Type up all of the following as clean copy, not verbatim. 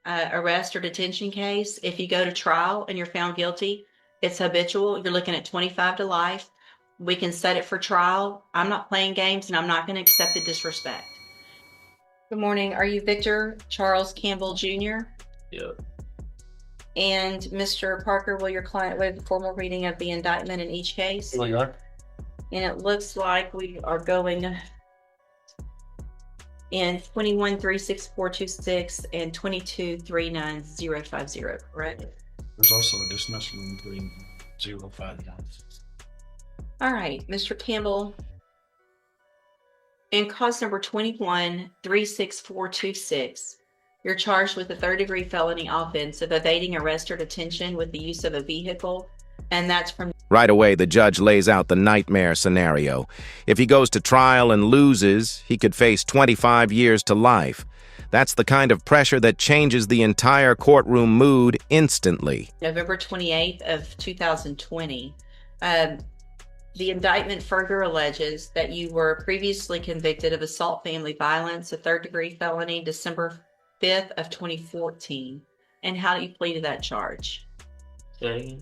arrest or detention case, if you go to trial and you're found guilty, it's habitual. You're looking at 25 to life. We can set it for trial. I'm not playing games and I'm not going to accept the disrespect. Good morning. Are you Victor Charles Campbell Jr.? Yeah. And Mr. Parker, will your client waive the formal reading of the indictment in each case? Well, you are. And it looks like we are going in 21-36426 and 22-39050, correct? There's also a dismissal in 3059. All right, Mr. Campbell. In cause number 21-36426, you're charged with a third-degree felony offense of evading arrest or detention with the use of a vehicle, and that's from... Right away, the judge lays out the nightmare scenario. If he goes to trial and loses, he could face 25 years to life. That's the kind of pressure that changes the entire courtroom mood instantly. November 28th of 2020. The indictment further alleges that you were previously convicted of assault family violence, a third-degree felony, December 5th of 2014. And how do you plead to that charge? Okay.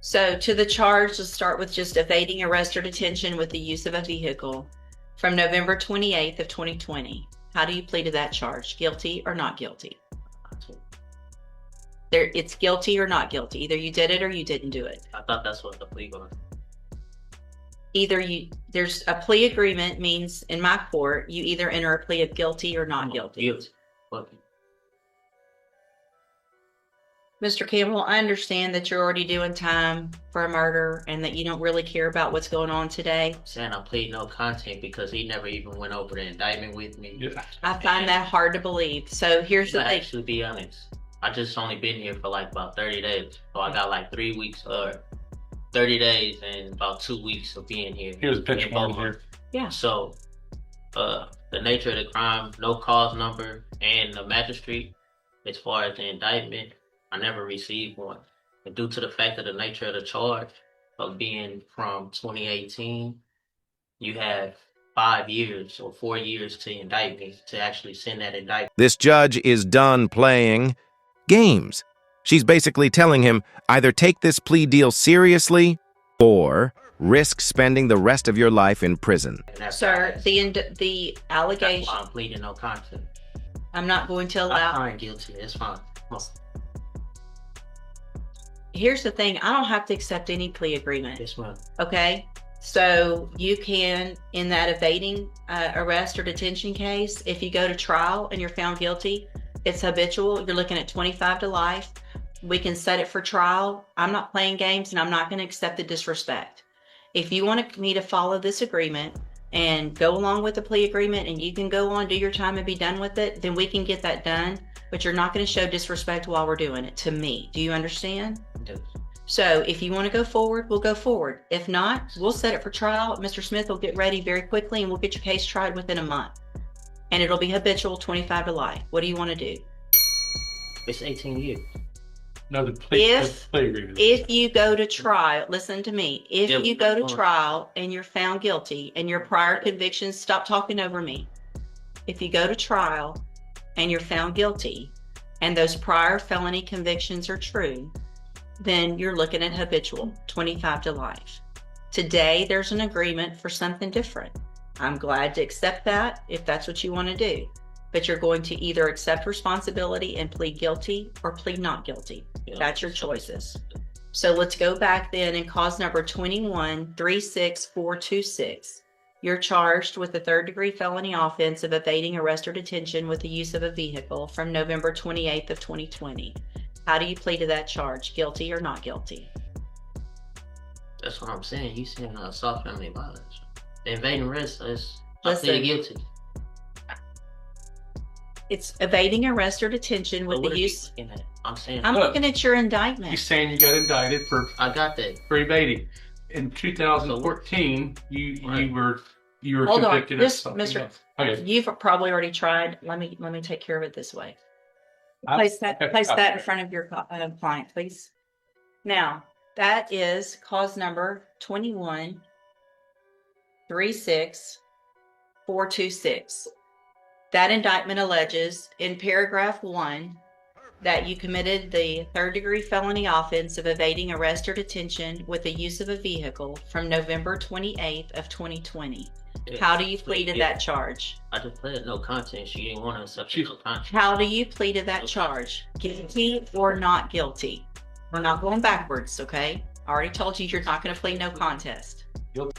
So to the charge, let's start with just evading arrest or detention with the use of a vehicle from November 28th of 2020. How do you plead to that charge? Guilty or not guilty? It's guilty or not guilty. Either you did it or you didn't do it. I thought that's what the plea was. There's a plea agreement means in my court, you either enter a plea of guilty or not guilty. Guilty. Okay. Mr. Campbell, I understand that you're already doing time for a murder and that you don't really care about what's going on today. I'm saying I plead no content because he never even went over the indictment with me. Yeah. I find that hard to believe. So here's the thing. Actually, be honest, I just only been here for like about 30 days. So I got like 3 weeks or 30 days and about 2 weeks of being here. He was pitch one here. Yeah. So, the nature of the crime, no cause number, and the magistrate, as far as the indictment, I never received one. And due to the fact of the nature of the charge of being from 2018, you have 5 years or 4 years to indict me to actually send that indictment. This judge is done playing games. She's basically telling him either take this plea deal seriously or risk spending the rest of your life in prison. Sir, the allegation... That's why I'm pleading no contest. I'm not going to allow... I find guilty. It's fine. Here's the thing. I don't have to accept any plea agreement. Yes, ma'am. Okay? So you can, in that evading arrest or detention case, if you go to trial and you're found guilty, it's habitual. You're looking at 25 to life. We can set it for trial. I'm not playing games and I'm not going to accept the disrespect. If you want me to follow this agreement and go along with the plea agreement and you can go on, do your time and be done with it, then we can get that done. But you're not going to show disrespect while we're doing it to me. Do you understand? Yes. So if you want to go forward, we'll go forward. If not, we'll set it for trial. Mr. Smith will get ready very quickly and we'll get your case tried within a month. And it'll be habitual 25 to life. What do you want to do? It's 18 years. No, the plea agreement. If you go to trial, listen to me. If you go to trial and you're found guilty and your prior convictions, stop talking over me. If you go to trial and you're found guilty and those prior felony convictions are true, then you're looking at habitual 25 to life. Today, there's an agreement for something different. I'm glad to accept that if that's what you want to do. But you're going to either accept responsibility and plead guilty or plead not guilty. That's your choices. So let's go back then in cause number 21-36426. You're charged with a third-degree felony offense of evading arrest or detention with the use of a vehicle from November 28th of 2020. How do you plead to that charge? Guilty or not guilty? That's what I'm saying. You saying assault family violence. The evading arrest is I Listen. plead guilty. It's evading arrest or detention with the use... I'm saying... I'm looking at your indictment. He's saying you got indicted for... I got that. For evading. In 2014, you were Hold convicted on. of something Mr. else. Okay. You've probably already tried. Let me take care of it this way. Place that in front of your client, please. Now, that is cause number 21-36426. That indictment alleges in paragraph 1 that you committed the third-degree felony offense of evading arrest or detention with the use of a vehicle from November 28th of 2020. Yeah. How do you plead to that charge? I just pleaded no contest. She didn't want to accept no contest. How do you plead to that charge? Guilty or not guilty? We're not going backwards, okay? I already told you you're not going to plead no contest.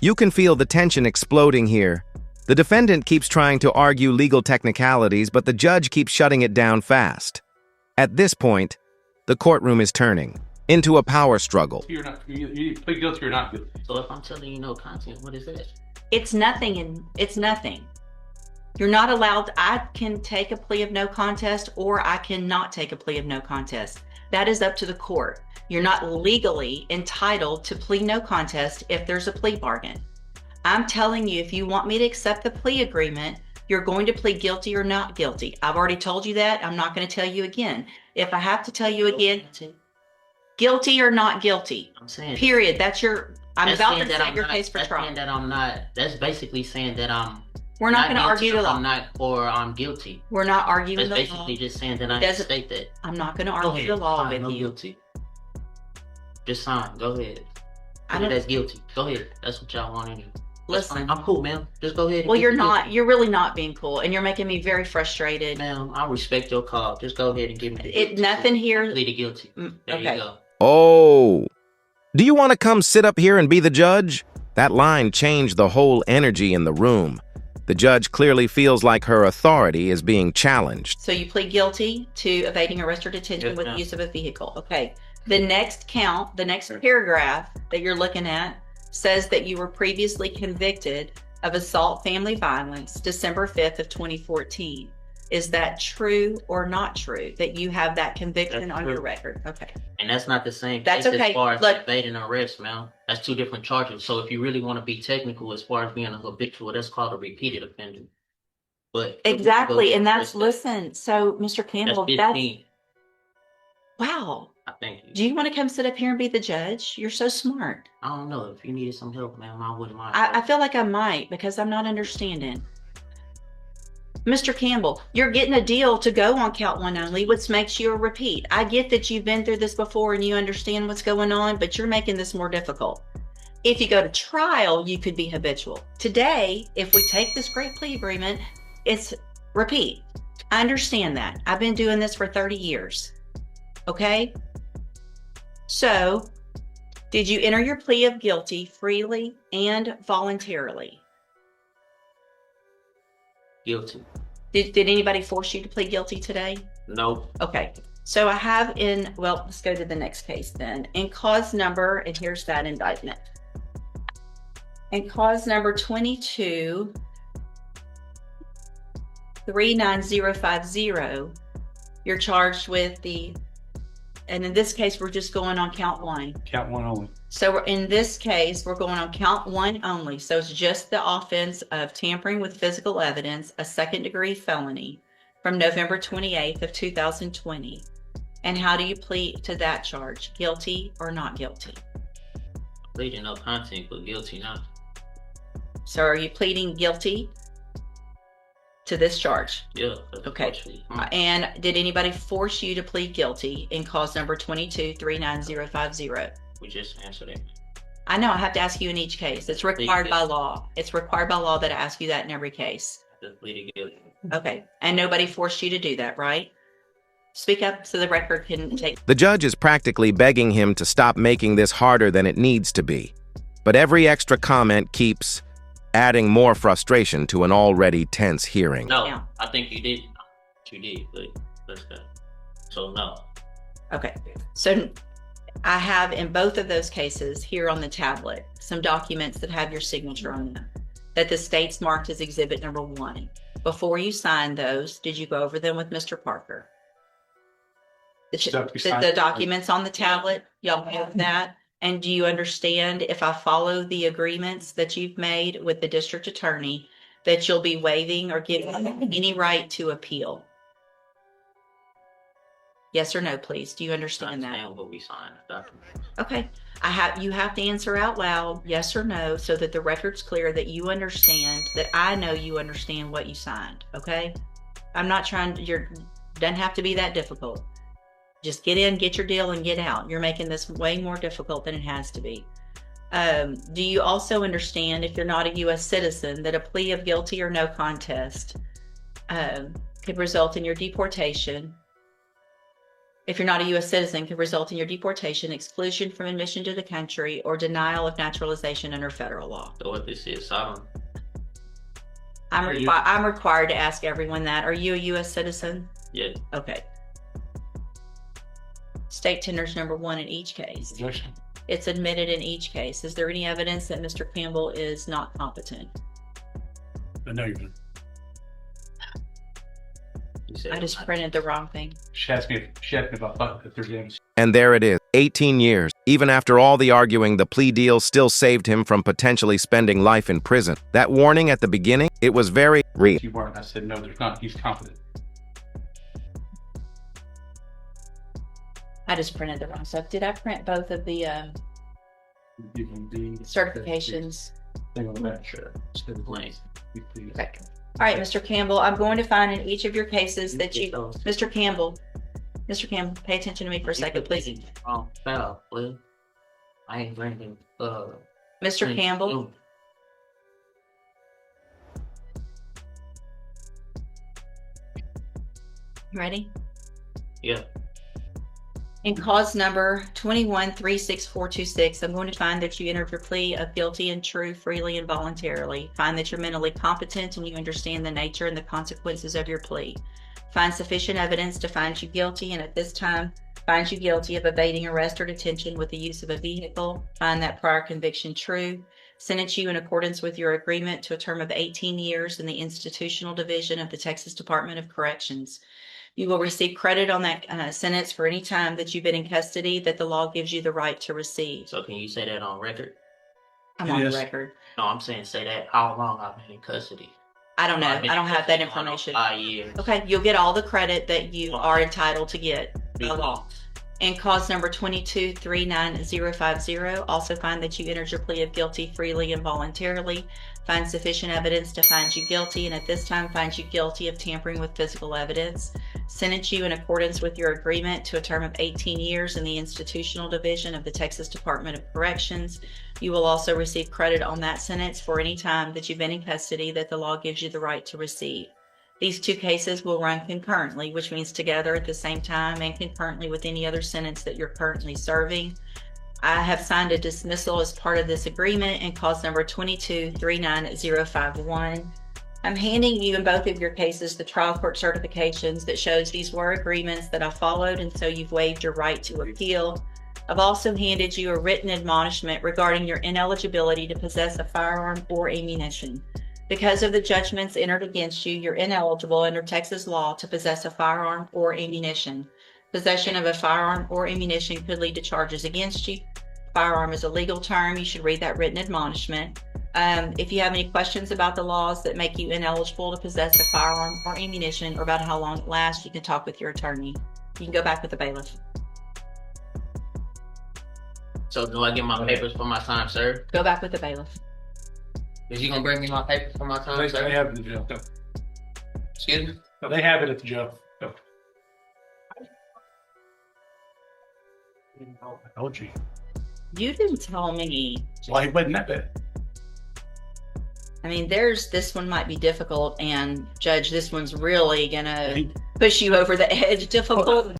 You can feel the tension exploding here. The defendant keeps trying to argue legal technicalities, but the judge keeps shutting it down fast. At this point, the courtroom is turning into a power struggle. You plead guilty or not guilty. So if I'm telling you no contest, what is that? It's nothing, and it's nothing. You're not allowed. I can take a plea of no contest, or I cannot take a plea of no contest. That is up to the court. You're not legally entitled to plead no contest if there's a plea bargain. I'm telling you, if you want me to accept the plea agreement, you're going to plead guilty or not guilty. I've already told you that. I'm not going to tell you again. If I have to tell you again, guilty or not guilty. I'm saying. Period. I'm about to set your case for trial. Saying that I'm not. That's basically saying that I'm. We're not going to argue the law. I'm not, or I'm guilty. We're not arguing that's the law. That's basically just saying that I state that. I'm not going to argue the law with you. Guilty. Just sign. Go ahead. That's guilty. Go ahead. That's what y'all want anyway. Listen, I'm cool, man. Just go ahead. Well, you're not. Guilty. You're really not being cool, and you're making me very frustrated. Ma'am, I respect your call. Just go ahead and give me. Nothing here. Plead guilty. There okay. You go. Oh, do you want to come sit up here and be the judge? That line changed the whole energy in the room. The judge clearly feels like her authority is being challenged. So you plead guilty to evading arrest or detention with the use of a vehicle. Okay. The next count, the next paragraph that you're looking at says that you were previously convicted of assault family violence December 5th of 2014. Is that true or not true that you have that conviction on your record? Okay. And that's not the same that's case okay. As far as Look, evading arrest, man. That's two different charges. So if you really want to be technical as far as being a habitual, that's called a repeated offender. But exactly, and that's listen. So, Mr. Campbell, that's wow. Thank you. Do you want to come sit up here and be the judge? You're so smart. I don't know. If you needed some help, ma'am, I wouldn't mind. I feel like I might because I'm not understanding. Mr. Campbell, you're getting a deal to go on count one only, which makes you a repeat. I get that you've been through this before and you understand what's going on, but you're making this more difficult. If you go to trial, you could be habitual. Today, if we take this great plea agreement, it's repeat. I understand that. I've been doing this for 30 years. Okay? So, did you enter your plea of guilty freely and voluntarily? Guilty. Did anybody force you to plead guilty today? No. Okay. So I have well, let's go to the next case then. In cause number, and here's that indictment. In cause number 22-39050, you're charged with and in this case, we're just going on count one. Count one only. So in this case, we're going on count one only. So it's just the offense of tampering with physical evidence, a second-degree felony from November 28th of 2020. And how do you plead to that charge? Guilty or not guilty? Pleading no contest, but guilty not. So are you pleading guilty to this charge? Yeah. Okay. And did anybody force you to plead guilty in cause number 22-39050? We just answered it. I know I have to ask you in each case. It's required by law. It's required by law that I ask you that in every case. Just pleaded guilty. Okay. And nobody forced you to do that, right? Speak up so the record can take. The judge is practically begging him to stop making this harder than it needs to be. But every extra comment keeps adding more frustration to an already tense hearing. No, Yeah. I think you did. You did, but let's go. So no. Okay. So I have in both of those cases here on the tablet some documents that have your signature on them that the state's marked as exhibit number 1. Before you signed those, did you go over them with Mr. Parker? The documents on the tablet, y'all have that? And do you understand if I follow the agreements that you've made with the district attorney that you'll be waiving or giving any right to appeal? Yes or no, please. Do you understand that? What we signed, document. Okay. You have to answer out loud, yes or no, so that the record's clear that you understand, that I know you understand what you signed. Okay? I'm not trying to, doesn't have to be that difficult. Just get in, get your deal, and get out. You're making this way more difficult than it has to be. Do you also understand, if you're not a U.S. citizen, that a plea of guilty or no contest could result in your deportation? If you're not a U.S. citizen, could result in your deportation, exclusion from admission to the country, or denial of naturalization under federal law. So what this is, asylum. I'm required to ask everyone that. Are you a U.S. citizen? Yeah. Okay. State tender's number 1 in each case. It's admitted in each case. Is there any evidence that Mr. Campbell is not competent? No, you're good. I just printed the wrong thing. She asked me about if there's any. And there it is, 18 years. Even after all the arguing, the plea deal still saved him from potentially spending life in prison. That warning at the beginning, it was very real. You weren't. I said, no, there's not. He's competent. I just printed the wrong stuff. Did I print both of the certifications? Thing on the back. Sure. Blank. Okay. All right, Mr. Campbell, I'm going to find in each of your cases that you, Mr. Campbell, pay attention to me for a second, please. Oh, fell, please. I ain't drinking. Mr. Campbell, you ready? Yeah. In cause number 2136426, I'm going to find that you entered your plea of guilty and true freely and voluntarily. Find that you're mentally competent and you understand the nature and the consequences of your plea. Find sufficient evidence to find you guilty, and at this time, find you guilty of evading arrest or detention with the use of a vehicle. Find that prior conviction true. Sentence you in accordance with your agreement to a term of 18 years in the Institutional Division of the Texas Department of Corrections. You will receive credit on that sentence for any time that you've been in custody that the law gives you the right to receive. So can you say that on record? I'm on the record. No, I'm saying say that how long I've been in custody. I don't know. I don't have that information. 5 years. Okay, you'll get all the credit that you are entitled to get by law. And cause number 2239050, also find that you entered your plea of guilty freely and voluntarily. Find sufficient evidence to find you guilty, and at this time find you guilty of tampering with physical evidence. Sentence you in accordance with your agreement to a term of 18 years in the Institutional Division of the Texas Department of Corrections. You will also receive credit on that sentence for any time that you've been in custody that the law gives you the right to receive. These two cases will run concurrently, which means together at the same time and concurrently with any other sentence that you're currently serving. I have signed a dismissal as part of this agreement in cause number 2239051. I'm handing you in both of your cases the trial court certifications that shows these were agreements that I followed, and so you've waived your right to appeal. I've also handed you a written admonishment regarding your ineligibility to possess a firearm or ammunition. Because of the judgments entered against you, you're ineligible under Texas law to possess a firearm or ammunition. Possession of a firearm or ammunition could lead to charges against you. Firearm is a legal term. You should read that written admonishment. If you have any questions about the laws that make you ineligible to possess a firearm or ammunition, or about how long it lasts, you can talk with your attorney. You can go back with the bailiff. So do I get my papers for my time served? Go back with the bailiff. Is you gonna bring me my papers for my time They served? have it in the jail. No. Excuse me? No, they have it at the jail. No. I told you. You didn't tell me. Well, he wasn't that bad. I mean, this one might be difficult, and Judge, this one's really gonna push you over the edge difficult.